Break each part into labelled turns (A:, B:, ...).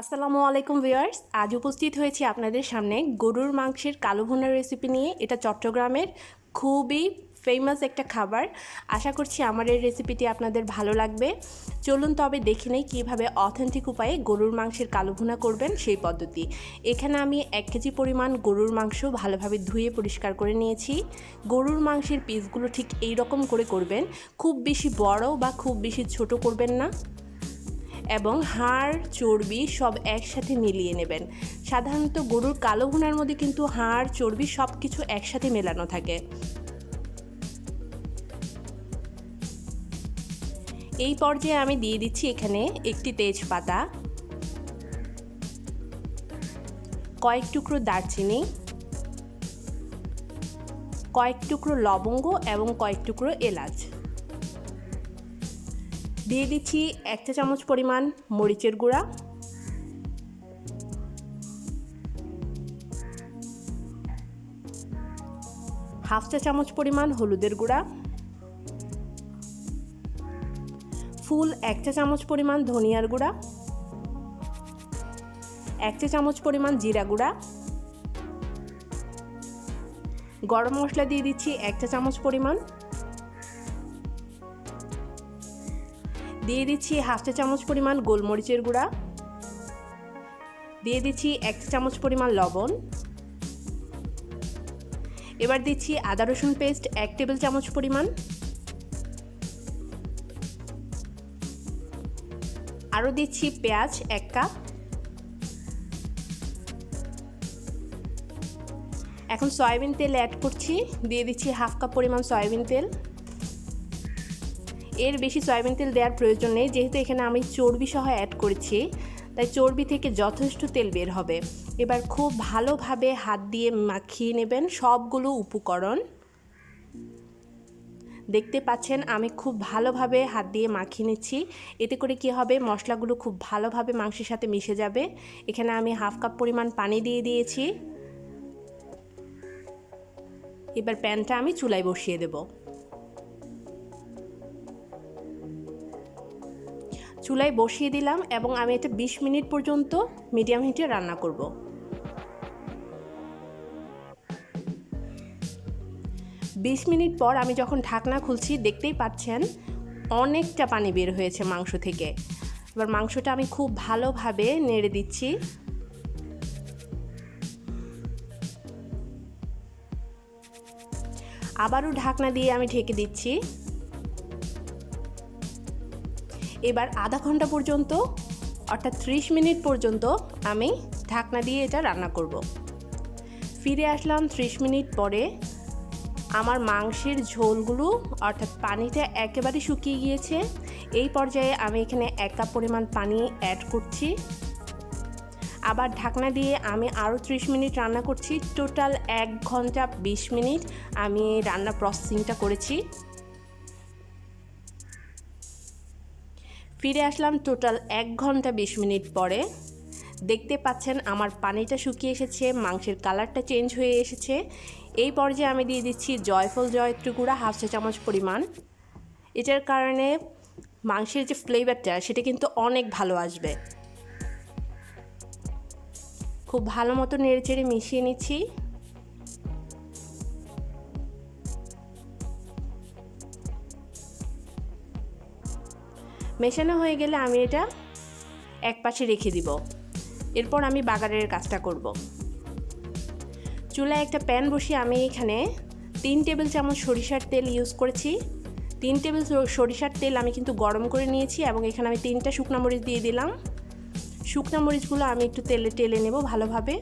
A: আসসালামু আলাইকুম ভিউয়ার্স, আজ উপস্থিত হয়েছি আপনাদের সামনে গরুর মাংসের কালো ভুনার রেসিপি নিয়ে। এটা চট্টগ্রামের খুবই ফেমাস একটা খাবার। আশা করছি আমার এই রেসিপিটি আপনাদের ভালো লাগবে। চলুন তবে দেখে নেই কীভাবে অথেন্টিক উপায়ে গরুর মাংসের কালো ভুনা করবেন সেই পদ্ধতি। এখানে আমি 1 কেজি পরিমাণ গরুর মাংস ভালোভাবে ধুয়ে পরিষ্কার করে নিয়েছি। গরুর মাংসের পিসগুলো ঠিক এই রকম করে করবেন, খুব বেশি বড় বা খুব বেশি ছোট করবেন না, এবং হাড় চর্বি সব একসাথে মিলিয়ে নেবেন। সাধারণত গরুর কালো ভুনার মধ্যে কিন্তু হাড় চর্বি সব কিছু একসাথে মেলানো থাকে। এই পর্যায়ে আমি দিয়ে দিচ্ছি এখানে একটি তেজপাতা, কয়েক টুকরো দারচিনি, কয়েক টুকরো লবঙ্গ এবং কয়েক টুকরো এলাচ। দিয়ে দিচ্ছি 1 চা চামচ পরিমাণ মরিচের গুঁড়া, 1/2 চা চামচ পরিমাণ হলুদের গুঁড়া, ফুল 1 চা চামচ পরিমাণ ধনিয়ার গুঁড়া, 1 চা চামচ পরিমাণ জিরা গুঁড়া, গরম মশলা দিয়ে দিচ্ছি 1 চা চামচ পরিমাণ, দিয়ে দিচ্ছি 1/2 চা চামচ পরিমাণ গোলমরিচের গুঁড়া, দিয়ে দিচ্ছি 1 চা চামচ পরিমাণ লবণ। এবার দিচ্ছি আদা রসুন পেস্ট 1 টেবিল চামচ পরিমাণ, আরও দিচ্ছি পেঁয়াজ 1 কাপ। এখন সয়াবিন তেল অ্যাড করছি, দিয়ে দিচ্ছি 1/2 কাপ পরিমাণ সয়াবিন তেল। এর বেশি সয়াবিন তেল দেওয়ার প্রয়োজন নেই, যেহেতু এখানে আমি চর্বি সহ অ্যাড করেছি, তাই চর্বি থেকে যথেষ্ট তেল বের হবে। এবার খুব ভালোভাবে হাত দিয়ে মাখিয়ে নেবেন সবগুলো উপকরণ। দেখতে পাচ্ছেন আমি খুব ভালোভাবে হাত দিয়ে মাখিয়ে নিচ্ছি। এতে করে কি হবে, মশলাগুলো খুব ভালোভাবে মাংসের সাথে মিশে যাবে। এখানে আমি 1/2 কাপ পরিমাণ পানি দিয়ে দিয়েছি। এবার প্যানটা আমি চুলায় বসিয়ে দেব। চুলায় বসিয়ে দিলাম এবং আমি এটা 20 মিনিট পর্যন্ত মিডিয়াম হিটে রান্না করব। 20 মিনিট পর আমি যখন ঢাকনা খুলছি, দেখতেই পাচ্ছেন অনেকটা পানি বের হয়েছে মাংস থেকে। এবার মাংসটা আমি খুব ভালোভাবে নেড়ে দিচ্ছি। আবারও ঢাকনা দিয়ে আমি ঢেকে দিচ্ছি। এবার আধা ঘন্টা পর্যন্ত, অর্থাৎ 30 মিনিট পর্যন্ত আমি ঢাকনা দিয়ে এটা রান্না করব। ফিরে আসলাম 30 মিনিট পরে। আমার মাংসের ঝোলগুলো অর্থাৎ পানিটা একেবারে শুকিয়ে গিয়েছে। এই পর্যায়ে আমি এখানে 1 কাপ পরিমাণ পানি অ্যাড করছি। আবার ঢাকনা দিয়ে আমি আরও 30 মিনিট রান্না করছি। টোটাল 1 ঘন্টা 20 মিনিট আমি রান্না প্রসেসিংটা করেছি। ফিরে আসলাম টোটাল 1 ঘন্টা 20 মিনিট পরে। দেখতে পাচ্ছেন আমার পানিটা শুকিয়ে এসেছে, মাংসের কালারটা চেঞ্জ হয়ে এসেছে। এই পর্যায়ে আমি দিয়ে দিচ্ছি জয়ফল জয়ত্রী গুঁড়া 1/2 চা চামচ পরিমাণ। এটার কারণে মাংসের যে ফ্লেভারটা সেটা কিন্তু অনেক ভালো আসবে। খুব ভালো মতো নেড়েচেড়ে মিশিয়ে নিচ্ছি। মেশানো হয়ে গেলে আমি এটা এক পাশে রেখে দিব। এরপর আমি বাগারের কাজটা করব। চুলায় একটা প্যান বসিয়ে আমি এখানে 3 টেবিল চামচ সরিষার তেল ইউজ করেছি। 3 টেবিল সরিষার তেল আমি কিন্তু গরম করে নিয়েছি এবং এখানে আমি 3টা শুকনো মরিচ দিয়ে দিলাম। শুকনো মরিচগুলো আমি একটু তেলে টেলে নেব ভালোভাবে।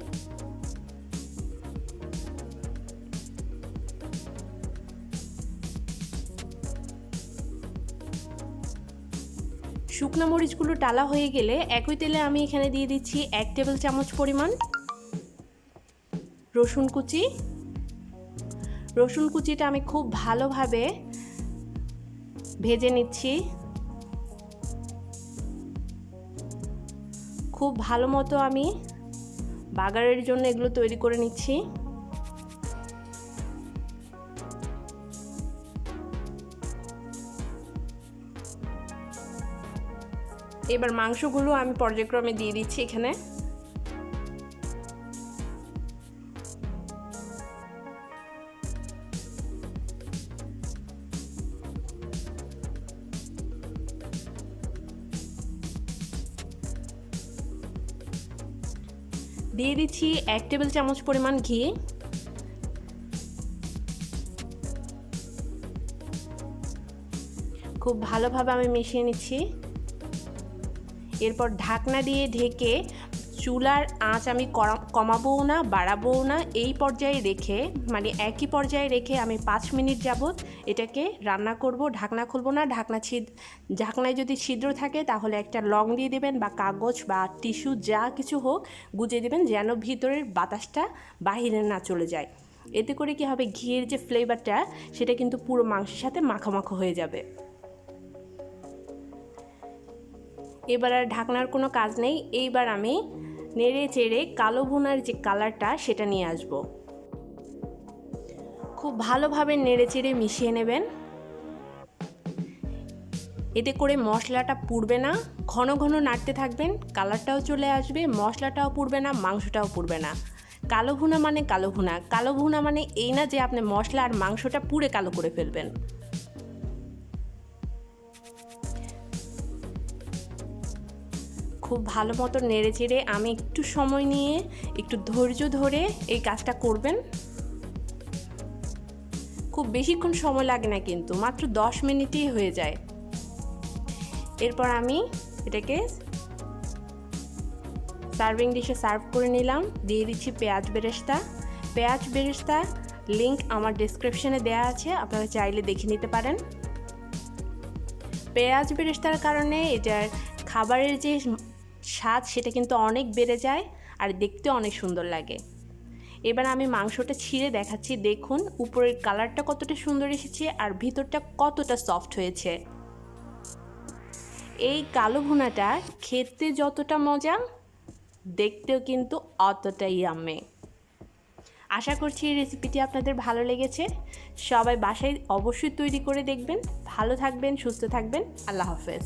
A: শুকনো মরিচগুলো টালা হয়ে গেলে একই তেলে আমি এখানে দিয়ে দিচ্ছি 1 টেবিল চামচ পরিমাণ রসুন কুচি। রসুন কুচিটা আমি খুব ভালোভাবে ভেজে নিচ্ছি। খুব ভালো মতো আমি বাগারের জন্য এগুলো তৈরি করে নিচ্ছি। এবার মাংসগুলো আমি পর্যায়ক্রমে দিয়ে দিচ্ছি এখানে। দিয়ে দিচ্ছি 1 টেবিল চামচ পরিমাণ ঘি। খুব ভালোভাবে আমি মিশিয়ে নিচ্ছি। এরপর ঢাকনা দিয়ে ঢেকে চুলার আঁচ আমি কমাবো না বাড়াবো না, এই পর্যায়ে রেখে মানে একই পর্যায়ে রেখে আমি 5 মিনিট যাবত এটাকে রান্না করব। ঢাকনা খুলবো না। ঢাকনায় যদি ছিদ্র থাকে তাহলে একটা লং দিয়ে দেবেন বা কাগজ বা টিস্যু যা কিছু হোক গুজে দেবেন, যেন ভিতরের বাতাসটা বাহিরে না চলে যায়। এতে করে কি হবে, ঘিয়ের যে ফ্লেভারটা সেটা কিন্তু পুরো মাংসের সাথে মাখামাখা হয়ে যাবে। এবার আর ঢাকনার কোনো কাজ নেই। এইবার আমি নেড়ে চেড়ে কালো ভুনার যে কালারটা সেটা নিয়ে আসব। খুব ভালোভাবে নেড়ে চেড়ে মিশিয়ে নেবেন। এতে করে মশলাটা পুড়বে না, ঘন ঘন নাড়তে থাকবেন, কালারটাও চলে আসবে, মশলাটাও পুড়বে না, মাংসটাও পুড়বে না। কালো ভুনা মানে কালো ভুনা। কালো ভুনা মানে এই না যে আপনি মশলা আর মাংসটা পুড়ে কালো করে ফেলবেন। খুব ভালো মতো নেড়ে চেড়ে আমি একটু সময় নিয়ে একটু ধৈর্য ধরে এই কাজটা করবেন। খুব বেশিক্ষণ সময় লাগে না, কিন্তু মাত্র 10 মিনিটই হয়ে যায়। এরপর আমি এটাকে সার্ভিং ডিশে সার্ভ করে নিলাম। দিয়ে দিচ্ছি পেঁয়াজ বেরেস্তা। পেঁয়াজ বেরেস্তা লিংক আমার ডেসক্রিপশনে দেওয়া আছে, আপনারা চাইলে দেখে নিতে পারেন। পেঁয়াজ বেরেস্তার কারণে এটার খাবারের যে স্বাদ সেটা কিন্তু অনেক বেড়ে যায় আর দেখতে অনেক সুন্দর লাগে। এবার আমি মাংসটা ছিঁড়ে দেখাচ্ছি, দেখুন উপরের কালারটা কতটা সুন্দর এসেছে আর ভিতরটা কতটা সফট হয়েছে। এই কালো ভুনাটা খেতে যতটা মজা, দেখতেও কিন্তু অতটাই ইয়াম্মি। আশা করছি এই রেসিপিটি আপনাদের ভালো লেগেছে। সবাই বাসায় অবশ্যই তৈরি করে দেখবেন। ভালো থাকবেন, সুস্থ থাকবেন। আল্লাহ হাফেজ।